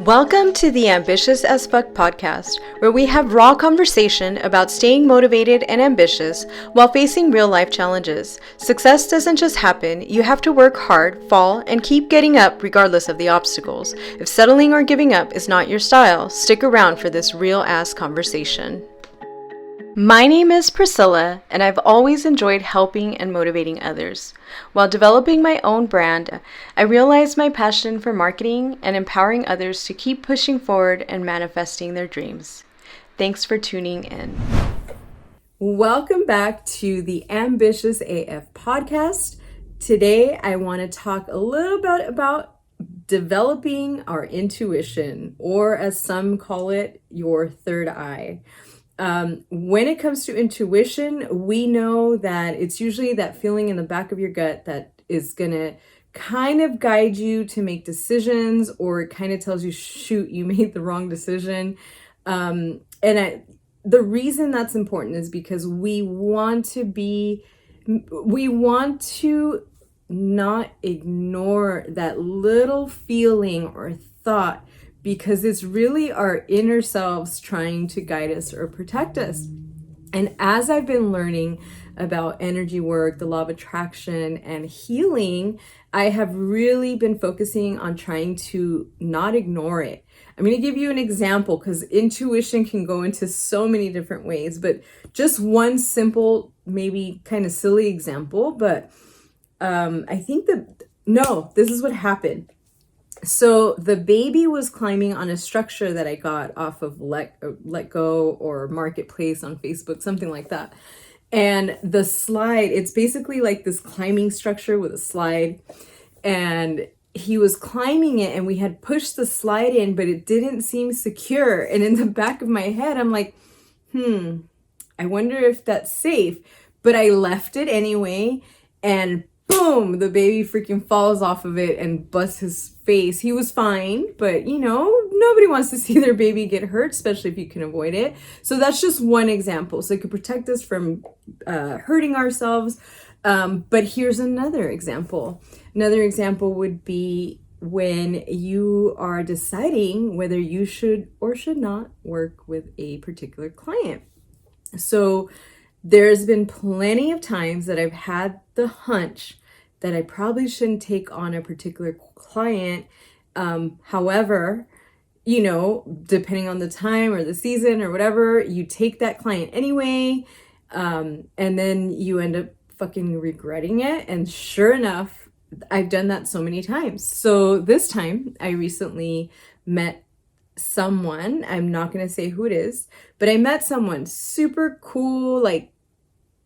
Welcome to the Ambitious as Fuck podcast, where we have raw conversation about staying motivated and ambitious while facing real life challenges. Success doesn't just happen, you have to work hard, fall, and keep getting up regardless of the obstacles. If settling or giving up is not your style, stick around for this real ass conversation. My name is Priscilla, and I've always enjoyed helping and motivating others. While developing my own brand, I realized my passion for marketing and empowering others to keep pushing forward and manifesting their dreams. Thanks for tuning in. Welcome back to the Ambitious AF podcast. Today, I want to talk a little bit about developing our intuition, or as some call it, your third eye. When it comes to intuition, we know that it's usually that feeling in the back of your gut that is going to kind of guide you to make decisions, or it kind of tells you, shoot, you made the wrong decision. The reason that's important is because we want to not ignore that little feeling or thought, because it's really our inner selves trying to guide us or protect us. And as I've been learning about energy work, the law of attraction, and healing, I have really been focusing on trying to not ignore it. I'm going to give you an example, because intuition can go into so many different ways, but just one simple, maybe kind of silly example. But this is what happened. So the baby was climbing on a structure that I got off of Let Go or Marketplace on Facebook, something like that. And the slide, it's basically like this climbing structure with a slide. And he was climbing it, and we had pushed the slide in, but it didn't seem secure. And in the back of my head, I'm like, I wonder if that's safe. But I left it anyway, and boom, the baby freaking falls off of it and busts his face. He was fine, but nobody wants to see their baby get hurt, especially if you can avoid it. So that's just one example. So it could protect us from hurting ourselves. But here's another example. Another example would be when you are deciding whether you should or should not work with a particular client. So there's been plenty of times that I've had the hunch that I probably shouldn't take on a particular client. However, depending on the time or the season or whatever, you take that client anyway, and then you end up fucking regretting it. And sure enough, I've done that so many times. So this time, I recently met someone. I'm not going to say who it is, but I met someone super cool, like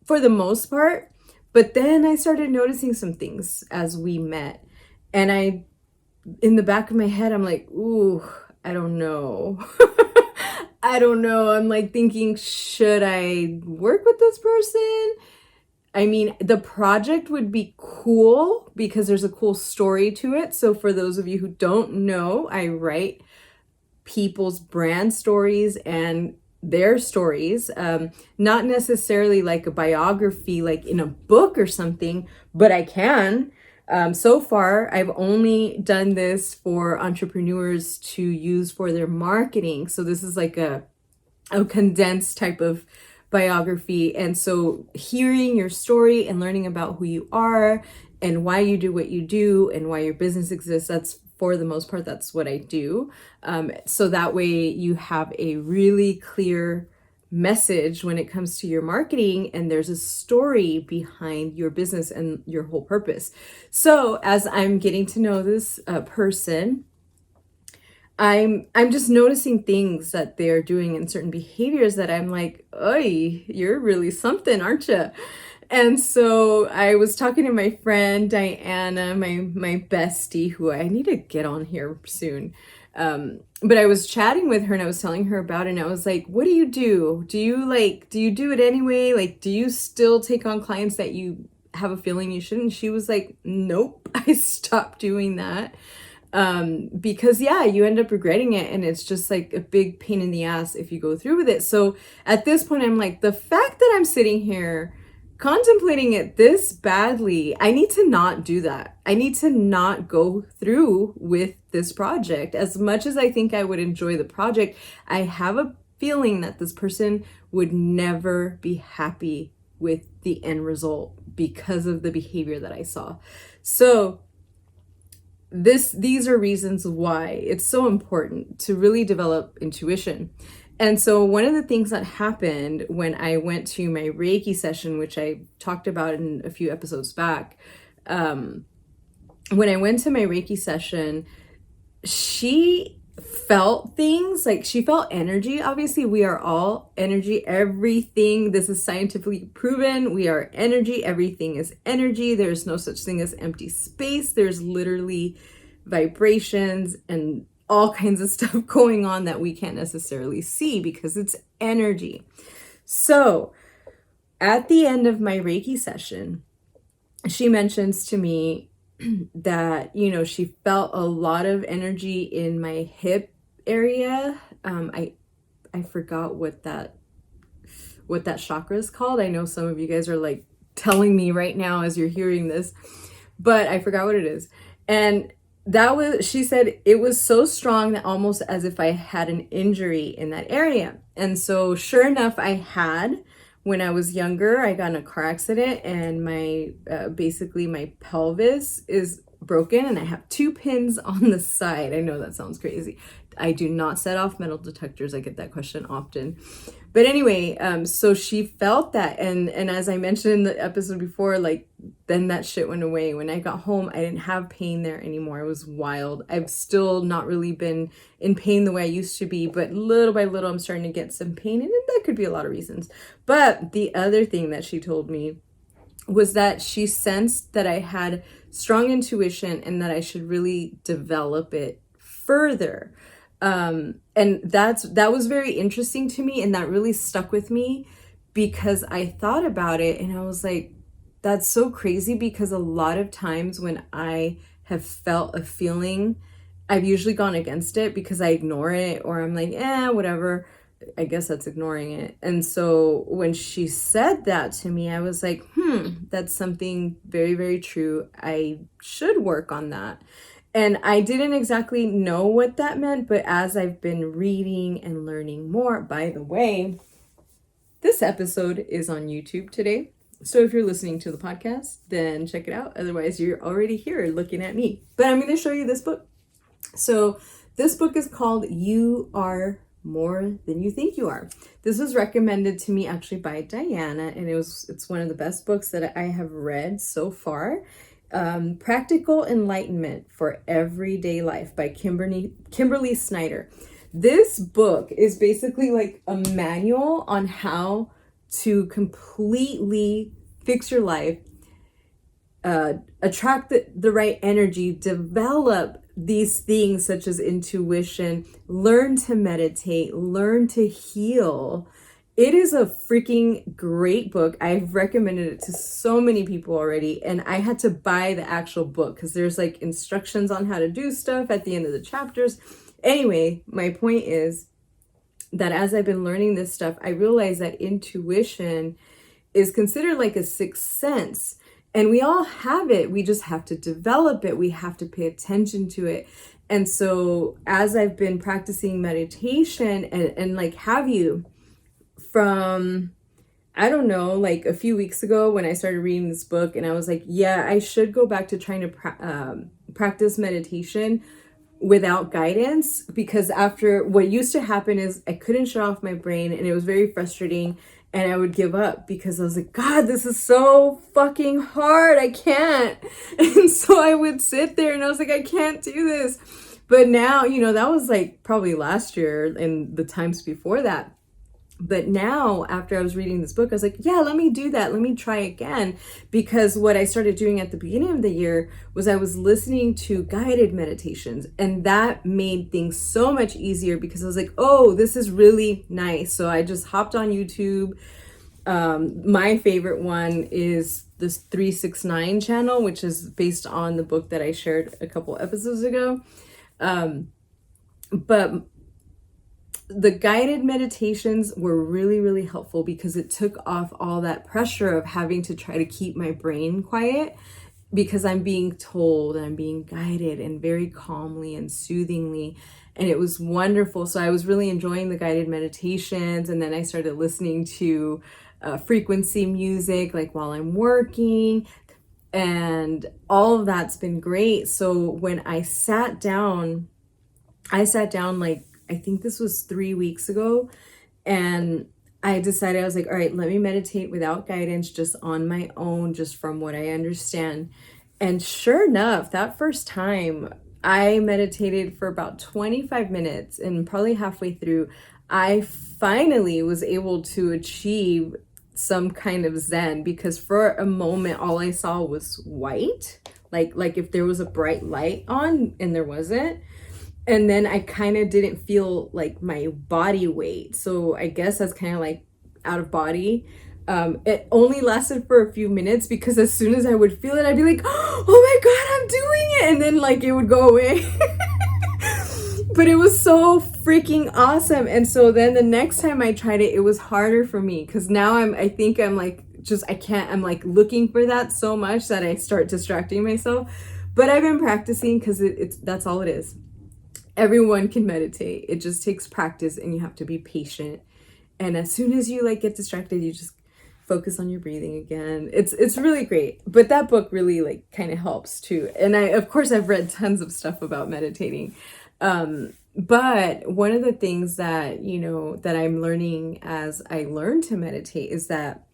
for the most part. But then I started noticing some things as we met. And in the back of my head, I'm like, ooh, I don't know. I don't know. I'm like thinking, should I work with this person? I mean, the project would be cool because there's a cool story to it. So for those of you who don't know, I write people's brand stories and their stories, not necessarily like a biography, like in a book or something, but I can. So far, I've only done this for entrepreneurs to use for their marketing. So this is like a condensed type of biography. And so hearing your story and learning about who you are and why you do what you do and why your business exists, that's for the most part, that's what I do. So that way you have a really clear message when it comes to your marketing, and there's a story behind your business and your whole purpose. So as I'm getting to know this person, I'm just noticing things that they're doing and certain behaviors that I'm like, oy, you're really something, aren't you? And so I was talking to my friend Diana, my bestie, who I need to get on here soon. But I was chatting with her and I was telling her about it, and I was like, what do you do? Do you do it anyway? Like, do you still take on clients that you have a feeling you shouldn't? She was like, nope, I stopped doing that. Because you end up regretting it, and it's just like a big pain in the ass if you go through with it. So at this point, I'm like, the fact that I'm sitting here contemplating it this badly, I need to not do that. I need to not go through with this project. As much as I think I would enjoy the project, I have a feeling that this person would never be happy with the end result because of the behavior that I saw. So these are reasons why it's so important to really develop intuition. And so one of the things that happened when I went to my Reiki session, which I talked about in a few episodes back, when I went to my Reiki session, she felt things, like she felt energy. Obviously, we are all energy. Everything, this is scientifically proven. We are energy. Everything is energy. There's no such thing as empty space. There's literally vibrations and all kinds of stuff going on that we can't necessarily see because it's energy. So at the end of my Reiki session, she mentions to me that, you know, she felt a lot of energy in my hip area. I forgot what that chakra is called. I know some of you guys are like telling me right now as you're hearing this, but I forgot what it is. And she said it was so strong that almost as if I had an injury in that area. And so sure enough, I had. When I was younger, I got in a car accident and my basically my pelvis is broken and I have 2 pins on the side. I know that sounds crazy. I do not set off metal detectors. I get that question often. But anyway, so she felt that. And as I mentioned in the episode before, like then that shit went away. When I got home, I didn't have pain there anymore. It was wild. I've still not really been in pain the way I used to be, but little by little, I'm starting to get some pain. And that could be a lot of reasons. But the other thing that she told me was that she sensed that I had strong intuition and that I should really develop it further. And that was very interesting to me, and that really stuck with me because I thought about it and I was like, that's so crazy, because a lot of times when I have felt a feeling, I've usually gone against it because I ignore it, or I'm like, whatever. I guess that's ignoring it. And so when she said that to me, I was like, that's something very, very true. I should work on that. And I didn't exactly know what that meant, but as I've been reading and learning more, by the way, this episode is on YouTube today. So if you're listening to the podcast, then check it out. Otherwise, you're already here looking at me. But I'm going to show you this book. So this book is called You Are More Than You Think You Are. This was recommended to me actually by Diana, and it's one of the best books that I have read so far. Practical Enlightenment for Everyday Life by Kimberly Snyder. This book is basically like a manual on how to completely fix your life, attract the right energy, develop these things such as intuition, learn to meditate, learn to heal. It is a freaking great book. I've recommended it to so many people already, and I had to buy the actual book because there's like instructions on how to do stuff at the end of the chapters. Anyway, my point is that as I've been learning this stuff, I realized that intuition is considered like a sixth sense, and we all have it. We just have to develop it. We have to pay attention to it. And so as I've been practicing meditation and like have you, from, I don't know, like a few weeks ago when I started reading this book, and I was like, yeah, I should go back to trying to practice meditation without guidance, because after, what used to happen is I couldn't shut off my brain and it was very frustrating, and I would give up because I was like, God, this is so fucking hard. I can't. And so I would sit there and I was like, I can't do this. But now, you know, that was like probably last year and the times before that. But now, after I was reading this book, I was like, yeah, let me do that. Let me try again. Because what I started doing at the beginning of the year was I was listening to guided meditations. And that made things so much easier because I was like, oh, this is really nice. So I just hopped on YouTube. My favorite one is this 369 channel, which is based on the book that I shared a couple episodes ago. But the guided meditations were really, really helpful because it took off all that pressure of having to try to keep my brain quiet, because I'm being told, I'm being guided, and very calmly and soothingly. And it was wonderful. So I was really enjoying the guided meditations. And then I started listening to frequency music, like while I'm working. And all of that's been great. So when I sat down like, I think this was 3 weeks ago. And I decided, I was like, all right, let me meditate without guidance, just on my own, just from what I understand. And sure enough, that first time I meditated for about 25 minutes, and probably halfway through, I finally was able to achieve some kind of zen, because for a moment all I saw was white, like if there was a bright light on, and there wasn't. And then I kind of didn't feel like my body weight. So I guess that's kind of like out of body. It only lasted for a few minutes, because as soon as I would feel it, I'd be like, oh my God, I'm doing it. And then like it would go away. But it was so freaking awesome. And so then the next time I tried it, it was harder for me, because now I think I'm like, I'm like looking for that so much that I start distracting myself. But I've been practicing, because that's all it is. Everyone can meditate. It just takes practice, and you have to be patient. And as soon as you like get distracted, you just focus on your breathing again. It's really great. But that book really like kind of helps too. And of course I've read tons of stuff about meditating. But one of the things that, that I'm learning as I learn to meditate is that,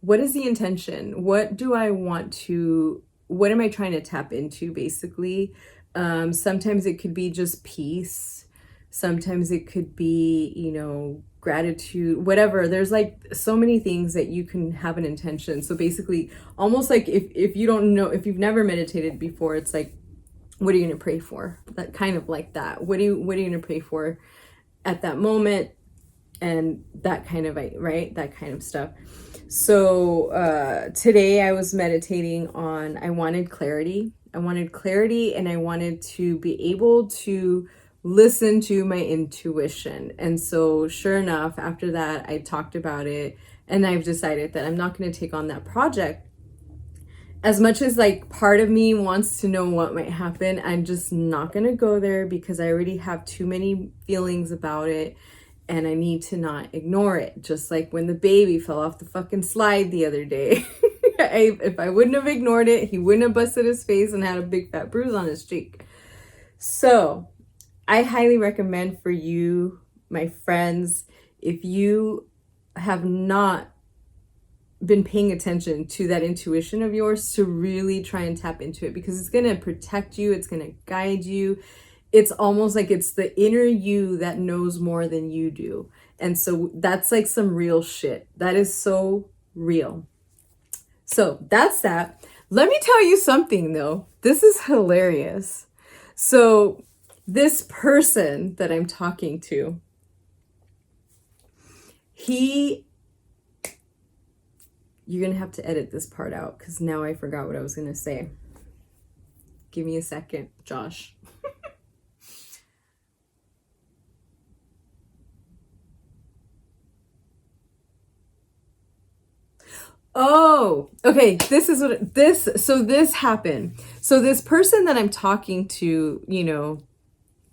what is the intention? What am I trying to tap into, basically? Sometimes it could be just peace. Sometimes it could be, gratitude, whatever. There's like so many things that you can have an intention. So basically, almost like if you don't know, if you've never meditated before, it's like, what are you going to pray for? That kind of like that. What are you going to pray for at that moment? And that kind of, right? That kind of stuff. So today I was meditating on, I wanted clarity, and I wanted to be able to listen to my intuition. And so sure enough, after that, I talked about it, and I've decided that I'm not going to take on that project. As much as like part of me wants to know what might happen, I'm just not going to go there, because I already have too many feelings about it, and I need to not ignore it. Just like when the baby fell off the fucking slide the other day. If I wouldn't have ignored it, he wouldn't have busted his face and had a big fat bruise on his cheek. So I highly recommend for you, my friends, if you have not been paying attention to that intuition of yours, to really try and tap into it, because it's going to protect you. It's going to guide you. It's almost like it's the inner you that knows more than you do. And so that's like some real shit. That is so real. So that's that. Let me tell you something though. This is hilarious. So this person that I'm talking to, you're going to have to edit this part out, because now I forgot what I was going to say. Give me a second, Josh. Oh, okay. This happened. So this person that I'm talking to,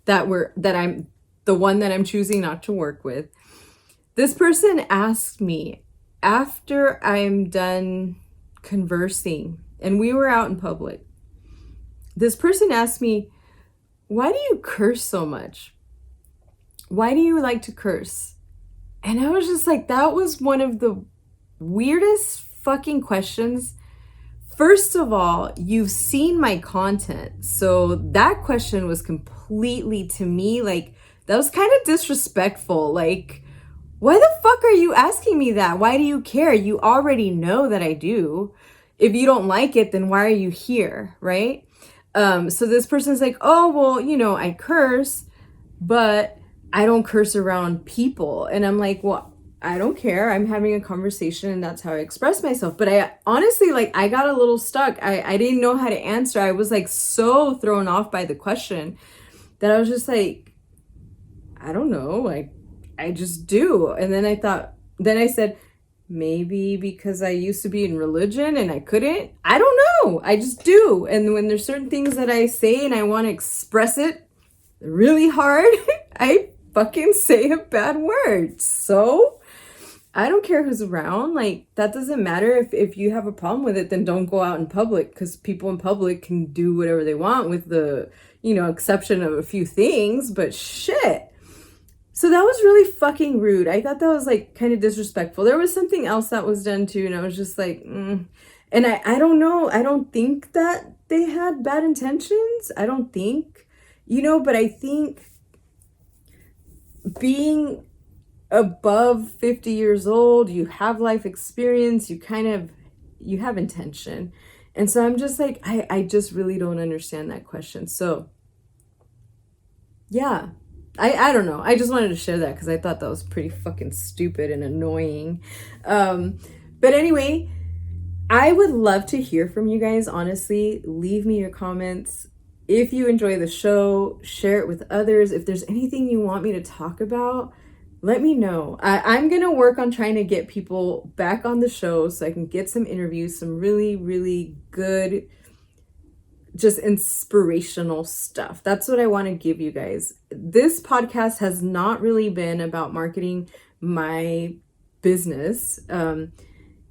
that I'm the one that I'm choosing not to work with. This person asked me after I'm done conversing, and we were out in public. This person asked me, why do you curse so much? Why do you like to curse? And I was just like, that was one of the weirdest fucking questions. First of all, you've seen my content. So that question was completely, to me, like, that was kind of disrespectful. Like, why the fuck are you asking me that? Why do you care? You already know that I do. If you don't like it, then why are you here, right? So this person's like, oh, well, I curse, but I don't curse around people. And I'm like, well, I don't care. I'm having a conversation, and that's how I express myself. But I honestly, like, I got a little stuck. I didn't know how to answer. I was like so thrown off by the question that I was just like, I don't know. Like, I just do. And then I said, maybe because I used to be in religion and I couldn't. I don't know. I just do. And when there's certain things that I say and I want to express it really hard, I fucking say a bad word. So I don't care who's around. Like, that doesn't matter. If you have a problem with it, then don't go out in public, because people in public can do whatever they want with the, exception of a few things. But shit. So that was really fucking rude. I thought that was like kind of disrespectful. There was something else that was done too, and I was just like, And I don't know. I don't think that they had bad intentions. I don't think, but I think being above 50 years old, you have life experience, you have intention. And so I'm just like, I just really don't understand that question. So yeah. I don't know. I just wanted to share that because I thought that was pretty fucking stupid and annoying. But anyway, I would love to hear from you guys, honestly. Leave me your comments. If you enjoy the show, share it with others. If there's anything you want me to talk about, let me know. I'm going to work on trying to get people back on the show so I can get some interviews, some really, really good, just inspirational stuff. That's what I want to give you guys. This podcast has not really been about marketing my business.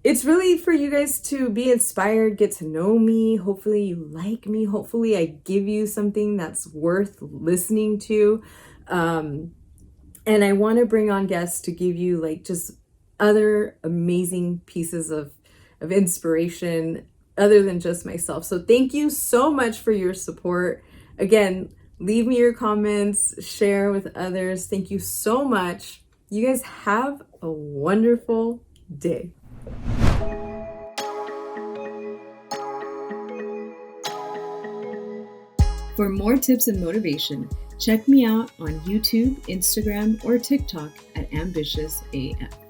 It's really for you guys to be inspired, get to know me. Hopefully you like me. Hopefully I give you something that's worth listening to. And I want to bring on guests to give you like just other amazing pieces of inspiration other than just myself. So thank you so much for your support. Again, leave me your comments, share with others. Thank you so much. You guys have a wonderful day. For more tips and motivation, check me out on YouTube, Instagram, or TikTok at AmbitiousAF.